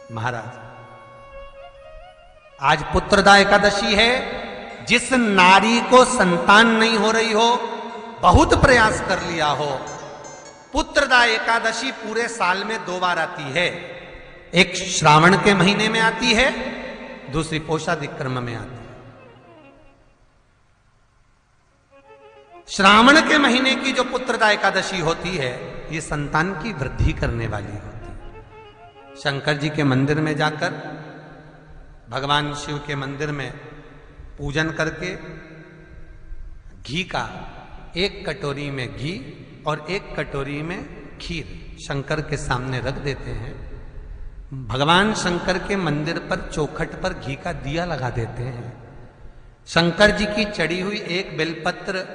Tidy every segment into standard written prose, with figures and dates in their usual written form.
महाराज, आज पुत्रदा एकादशी है। जिस नारी को संतान नहीं हो रही हो, बहुत प्रयास कर लिया हो, पुत्रदा एकादशी पूरे साल में 2 बार आती है। एक श्रावण के महीने में आती है, दूसरी पोषादिक्रम में आती है। श्रावण के महीने की जो पुत्रदा एकादशी होती है, ये संतान की वृद्धि करने वाली होती है। शंकर जी के मंदिर में जाकर, भगवान शिव के मंदिर में पूजन करके घी का 1 कटोरी में घी और 1 कटोरी में खीर शंकर के सामने रख देते हैं। भगवान शंकर के मंदिर पर चौखट पर घी का दिया लगा देते हैं। शंकर जी की चढ़ी हुई 1 बेलपत्र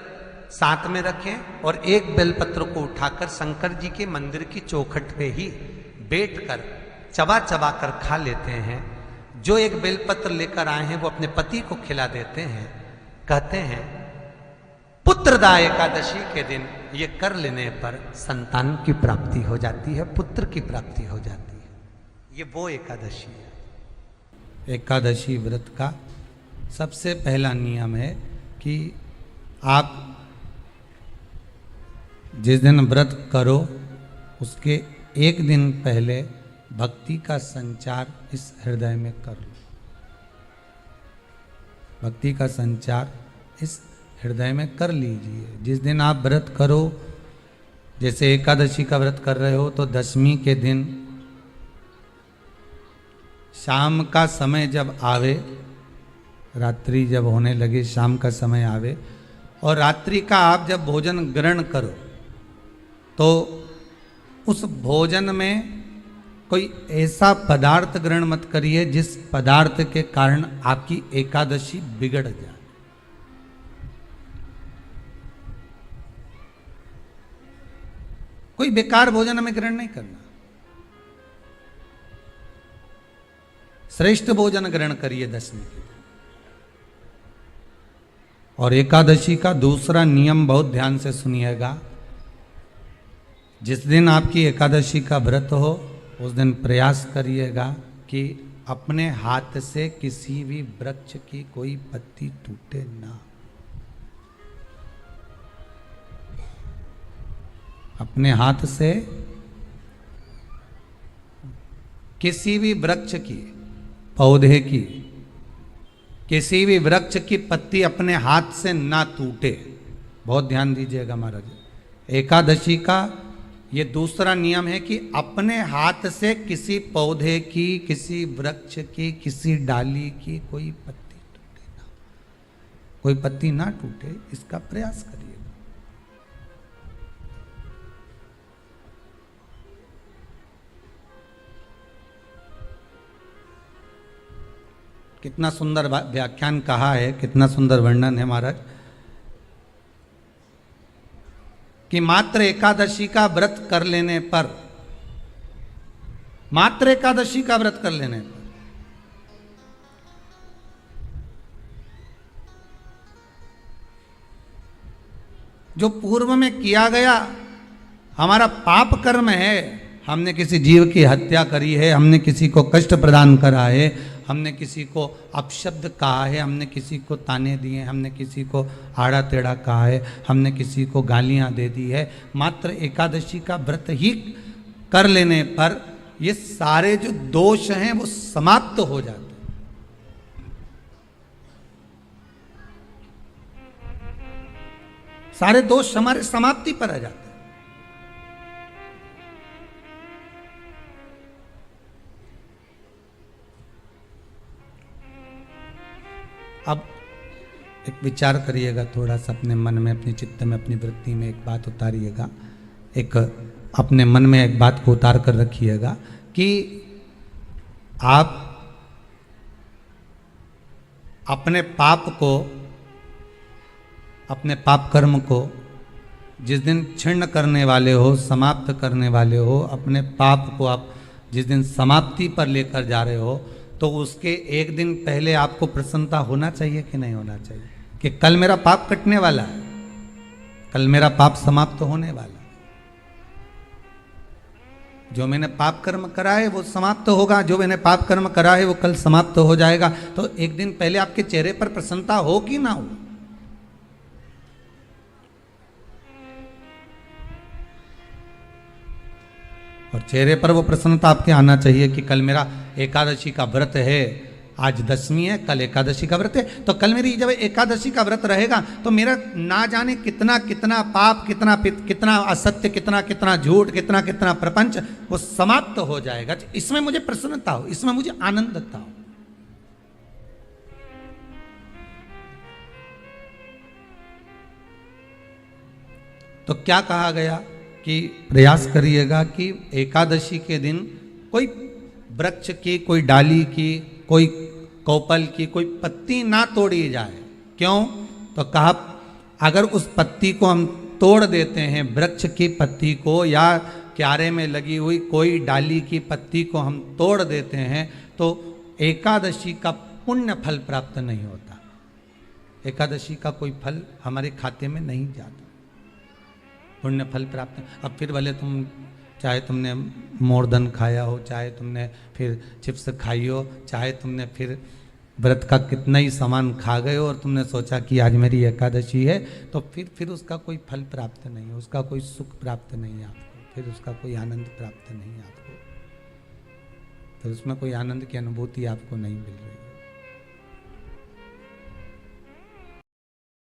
साथ में रखें और 1 बेलपत्र को उठाकर शंकर जी के मंदिर की चौखट पे ही बैठकर चबा चबा कर खा लेते हैं। जो 1 बेलपत्र लेकर आए हैं वो अपने पति को खिला देते हैं। कहते हैं पुत्रदा एकादशी के दिन ये कर लेने पर संतान की प्राप्ति हो जाती है, पुत्र की प्राप्ति हो जाती है। ये वो एकादशी है। एकादशी व्रत का सबसे पहला नियम है कि आप जिस दिन व्रत करो उसके 1 दिन पहले भक्ति का संचार इस हृदय में कर लो। भक्ति का संचार इस हृदय में कर लीजिए। जिस दिन आप व्रत करो, जैसे एकादशी का व्रत कर रहे हो तो दशमी के दिन शाम का समय जब आवे, रात्रि जब होने लगे, शाम का समय आवे और रात्रि का आप जब भोजन ग्रहण करो तो उस भोजन में कोई ऐसा पदार्थ ग्रहण मत करिए जिस पदार्थ के कारण आपकी एकादशी बिगड़ जाए। कोई बेकार भोजन हमें ग्रहण नहीं करना। श्रेष्ठ भोजन ग्रहण करिए दशमी के दिन। और एकादशी का दूसरा नियम बहुत ध्यान से सुनिएगा। जिस दिन आपकी एकादशी का व्रत हो उस दिन प्रयास करिएगा कि अपने हाथ से किसी भी वृक्ष की कोई पत्ती टूटे ना। अपने हाथ से किसी भी वृक्ष की, पौधे की, किसी भी वृक्ष की पत्ती अपने हाथ से ना टूटे। बहुत ध्यान दीजिएगा महाराज। एकादशी का ये दूसरा नियम है कि अपने हाथ से किसी पौधे की, किसी वृक्ष की, किसी डाली की कोई पत्ती टूटे ना, कोई पत्ती ना टूटे, इसका प्रयास करिए। कितना सुंदर व्याख्यान कहा है, कितना सुंदर वर्णन है महाराज कि मात्र एकादशी का व्रत कर लेने पर, मात्र एकादशी का व्रत कर लेने पर जो पूर्व में किया गया हमारा पाप कर्म है, हमने किसी जीव की हत्या करी है, हमने किसी को कष्ट प्रदान करा है, हमने किसी को अपशब्द कहा है, हमने किसी को ताने दिए, हमने किसी को आड़ा टेढ़ा कहा है, हमने किसी को गालियां दे दी है, मात्र एकादशी का व्रत ही कर लेने पर ये सारे जो दोष हैं वो समाप्त हो जाते हैं। सारे दोष हमारे समाप्ति पर आ जाते हैं। अब एक विचार करिएगा थोड़ा सा अपने मन में, अपने चित्त में, अपनी वृत्ति में एक बात उतारिएगा। एक अपने मन में एक बात को उतार कर रखिएगा कि आप अपने पाप को, अपने पाप कर्म को जिस दिन क्षीण करने वाले हो, समाप्त करने वाले हो, अपने पाप को आप जिस दिन समाप्ति पर लेकर जा रहे हो, तो उसके 1 दिन पहले आपको प्रसन्नता होना चाहिए कि नहीं होना चाहिए कि कल मेरा पाप कटने वाला है, कल मेरा पाप समाप्त होने वाला है। जो मैंने पाप कर्म करा है वो समाप्त होगा, जो मैंने पाप कर्म करा है वो कल समाप्त हो जाएगा। तो एक दिन पहले आपके चेहरे पर प्रसन्नता हो कि ना हो? और चेहरे पर वो प्रसन्नता आपके आना चाहिए कि कल मेरा एकादशी का व्रत है, आज दशमी है, कल एकादशी का व्रत है, तो कल मेरी जब एकादशी का व्रत रहेगा तो मेरा ना जाने कितना कितना पाप, कितना असत्य, कितना झूठ, कितना प्रपंच वो समाप्त हो जाएगा। इसमें मुझे प्रसन्नता हो, इसमें मुझे आनंदता हो। तो क्या कहा गया कि प्रयास करिएगा कि एकादशी के दिन कोई वृक्ष की, कोई डाली की, कोई कोपल की कोई पत्ती ना तोड़ी जाए। क्यों? तो कहा अगर उस पत्ती को हम तोड़ देते हैं, वृक्ष की पत्ती को या क्यारे में लगी हुई कोई डाली की पत्ती को हम तोड़ देते हैं तो एकादशी का पुण्य फल प्राप्त नहीं होता, एकादशी का कोई फल हमारे खाते में नहीं जाता, पुण्य फल प्राप्त। अब फिर भले तुम चाहे तुमने मोरधन खाया हो, चाहे तुमने फिर चिप्स खाई हो, चाहे तुमने फिर व्रत का कितना ही सामान खा गए हो और तुमने सोचा कि आज मेरी एकादशी है, तो फिर उसका कोई फल प्राप्त नहीं है, उसका कोई सुख प्राप्त नहीं है आपको, फिर उसका कोई आनंद प्राप्त नहीं है आपको, फिर उसमें कोई आनंद की अनुभूति आपको नहीं मिल रही है।